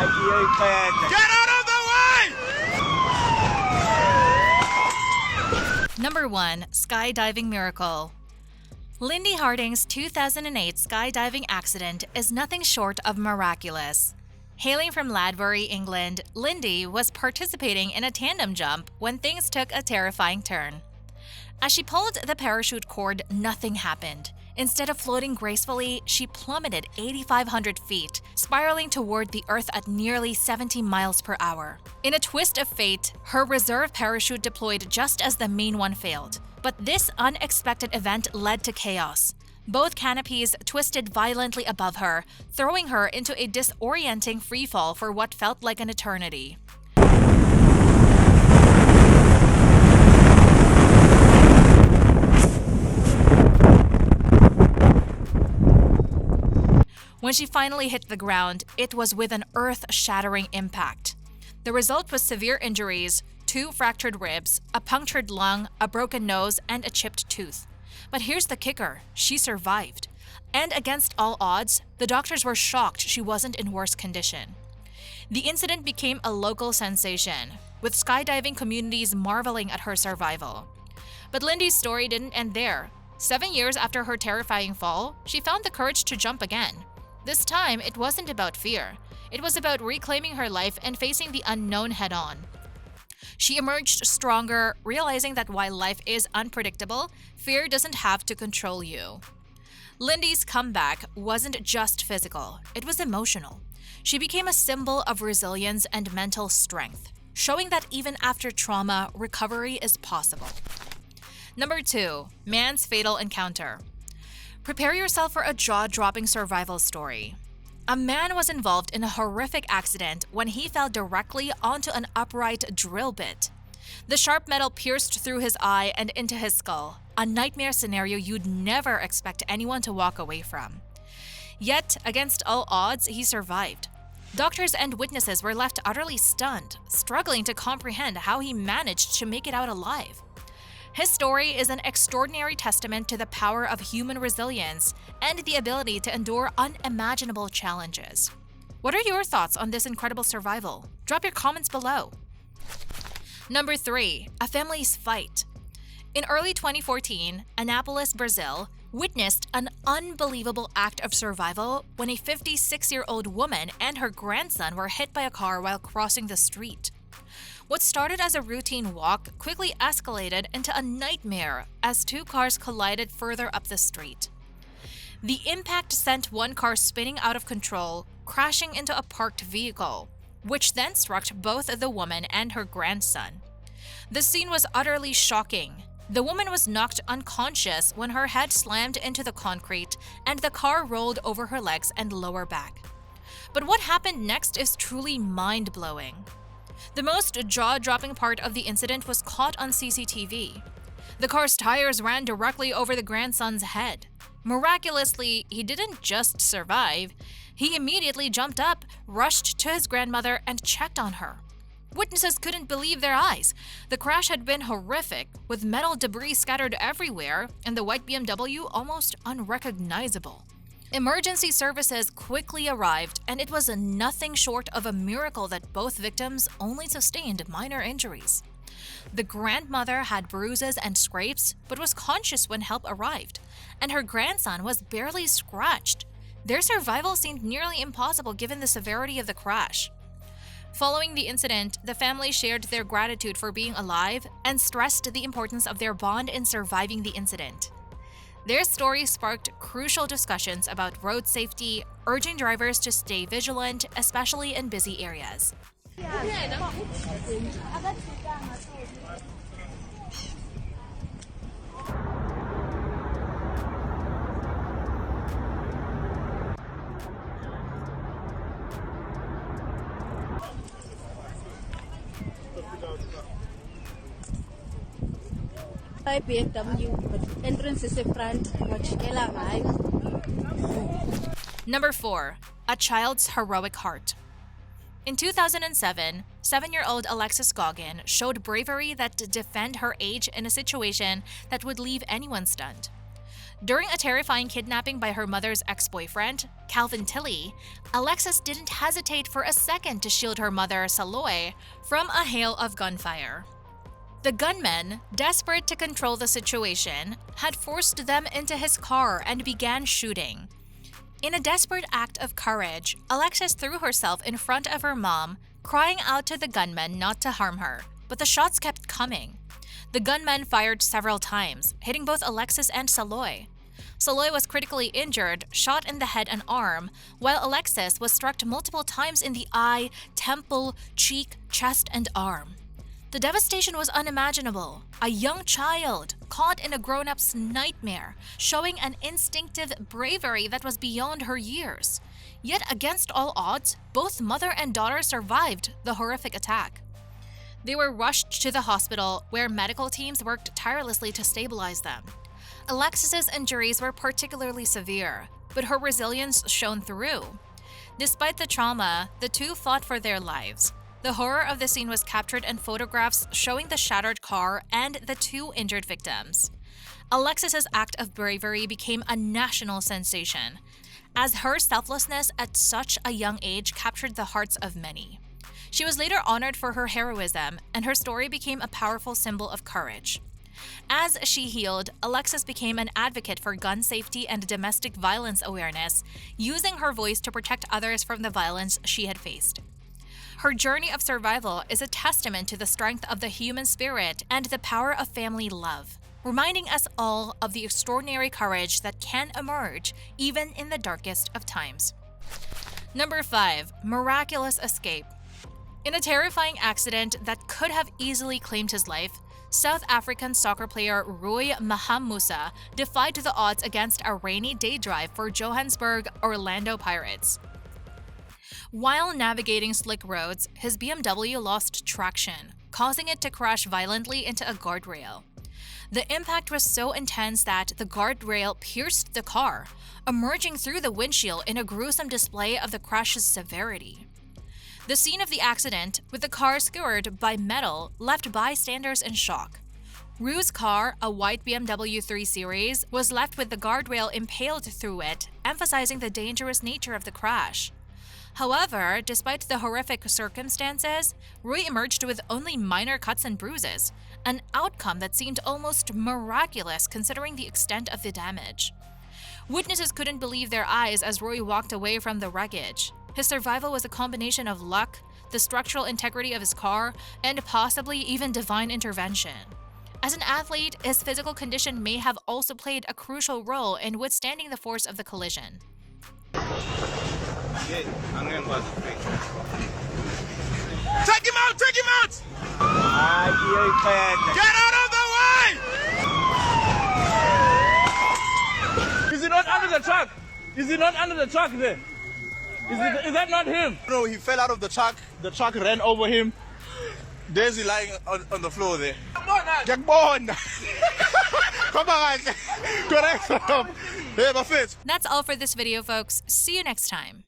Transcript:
Get out of the way! Number 1. Skydiving Miracle. Lindy Harding's 2008 skydiving accident is nothing short of miraculous. Hailing from Ladbury, England, Lindy was participating in a tandem jump when things took a terrifying turn. As she pulled the parachute cord, nothing happened. Instead of floating gracefully, she plummeted 8,500 feet, spiraling toward the earth at nearly 70 miles per hour. In a twist of fate, her reserve parachute deployed just as the main one failed. But this unexpected event led to chaos. Both canopies twisted violently above her, throwing her into a disorienting freefall for what felt like an eternity. When she finally hit the ground, it was with an earth-shattering impact. The result was severe injuries, 2 fractured ribs, a punctured lung, a broken nose, and a chipped tooth. But here's the kicker, she survived. And against all odds, the doctors were shocked she wasn't in worse condition. The incident became a local sensation, with skydiving communities marveling at her survival. But Lindy's story didn't end there. 7 years after her terrifying fall, she found the courage to jump again. This time, it wasn't about fear. It was about reclaiming her life and facing the unknown head-on. She emerged stronger, realizing that while life is unpredictable, fear doesn't have to control you. Lindy's comeback wasn't just physical, it was emotional. She became a symbol of resilience and mental strength, showing that even after trauma, recovery is possible. Number 2. Man's Fatal Encounter. Prepare yourself for a jaw-dropping survival story. A man was involved in a horrific accident when he fell directly onto an upright drill bit. The sharp metal pierced through his eye and into his skull, a nightmare scenario you'd never expect anyone to walk away from. Yet, against all odds, he survived. Doctors and witnesses were left utterly stunned, struggling to comprehend how he managed to make it out alive. His story is an extraordinary testament to the power of human resilience and the ability to endure unimaginable challenges. What are your thoughts on this incredible survival? Drop your comments below. Number 3. A Family's Fight. In early 2014, Annapolis, Brazil, witnessed an unbelievable act of survival when a 56-year-old woman and her grandson were hit by a car while crossing the street. What started as a routine walk quickly escalated into a nightmare as 2 cars collided further up the street. The impact sent one car spinning out of control, crashing into a parked vehicle, which then struck both the woman and her grandson. The scene was utterly shocking. The woman was knocked unconscious when her head slammed into the concrete and the car rolled over her legs and lower back. But what happened next is truly mind-blowing. The most jaw-dropping part of the incident was caught on CCTV. The car's tires ran directly over the grandson's head. Miraculously, he didn't just survive. He immediately jumped up, rushed to his grandmother, and checked on her. Witnesses couldn't believe their eyes. The crash had been horrific, with metal debris scattered everywhere and the white BMW almost unrecognizable. Emergency services quickly arrived, and it was nothing short of a miracle that both victims only sustained minor injuries. The grandmother had bruises and scrapes, but was conscious when help arrived, and her grandson was barely scratched. Their survival seemed nearly impossible given the severity of the crash. Following the incident, the family shared their gratitude for being alive and stressed the importance of their bond in surviving the incident. Their story sparked crucial discussions about road safety, urging drivers to stay vigilant, especially in busy areas. BMW, entrance is the front, watch kailangan. Number 4. A Child's Heroic Heart. In 2007, 7-year-old Alexis Goggin showed bravery that defend her age in a situation that would leave anyone stunned. During a terrifying kidnapping by her mother's ex-boyfriend, Calvin Tilley, Alexis didn't hesitate for a second to shield her mother, Saloy, from a hail of gunfire. The gunman, desperate to control the situation, had forced them into his car and began shooting. In a desperate act of courage, Alexis threw herself in front of her mom, crying out to the gunman not to harm her, but the shots kept coming. The gunman fired several times, hitting both Alexis and Saloy. Saloy was critically injured, shot in the head and arm, while Alexis was struck multiple times in the eye, temple, cheek, chest, and arm. The devastation was unimaginable. A young child caught in a grown-up's nightmare, showing an instinctive bravery that was beyond her years. Yet against all odds, both mother and daughter survived the horrific attack. They were rushed to the hospital, where medical teams worked tirelessly to stabilize them. Alexis's injuries were particularly severe, but her resilience shone through. Despite the trauma, the two fought for their lives. The horror of the scene was captured in photographs showing the shattered car and the two injured victims. Alexis's act of bravery became a national sensation, as her selflessness at such a young age captured the hearts of many. She was later honored for her heroism, and her story became a powerful symbol of courage. As she healed, Alexis became an advocate for gun safety and domestic violence awareness, using her voice to protect others from the violence she had faced. Her journey of survival is a testament to the strength of the human spirit and the power of family love, reminding us all of the extraordinary courage that can emerge even in the darkest of times. Number 5. Miraculous escape. In a terrifying accident that could have easily claimed his life, South African soccer player Roy Mahamusa defied the odds against a rainy day drive for Johannesburg Orlando Pirates. While navigating slick roads, his BMW lost traction, causing it to crash violently into a guardrail. The impact was so intense that the guardrail pierced the car, emerging through the windshield in a gruesome display of the crash's severity. The scene of the accident, with the car skewered by metal, left bystanders in shock. Rue's car, a white BMW 3 Series, was left with the guardrail impaled through it, emphasizing the dangerous nature of the crash. However, despite the horrific circumstances, Rui emerged with only minor cuts and bruises, an outcome that seemed almost miraculous considering the extent of the damage. Witnesses couldn't believe their eyes as Rui walked away from the wreckage. His survival was a combination of luck, the structural integrity of his car, and possibly even divine intervention. As an athlete, his physical condition may have also played a crucial role in withstanding the force of the collision. Take him out! Take him out! Get out of the way! Is he not under the truck? Is he not under the truck there? Is that not him? No, he fell out of the truck. The truck ran over him. There's he lying on the floor there. Come on! Come on! Correct! That's all for this video, folks. See you next time.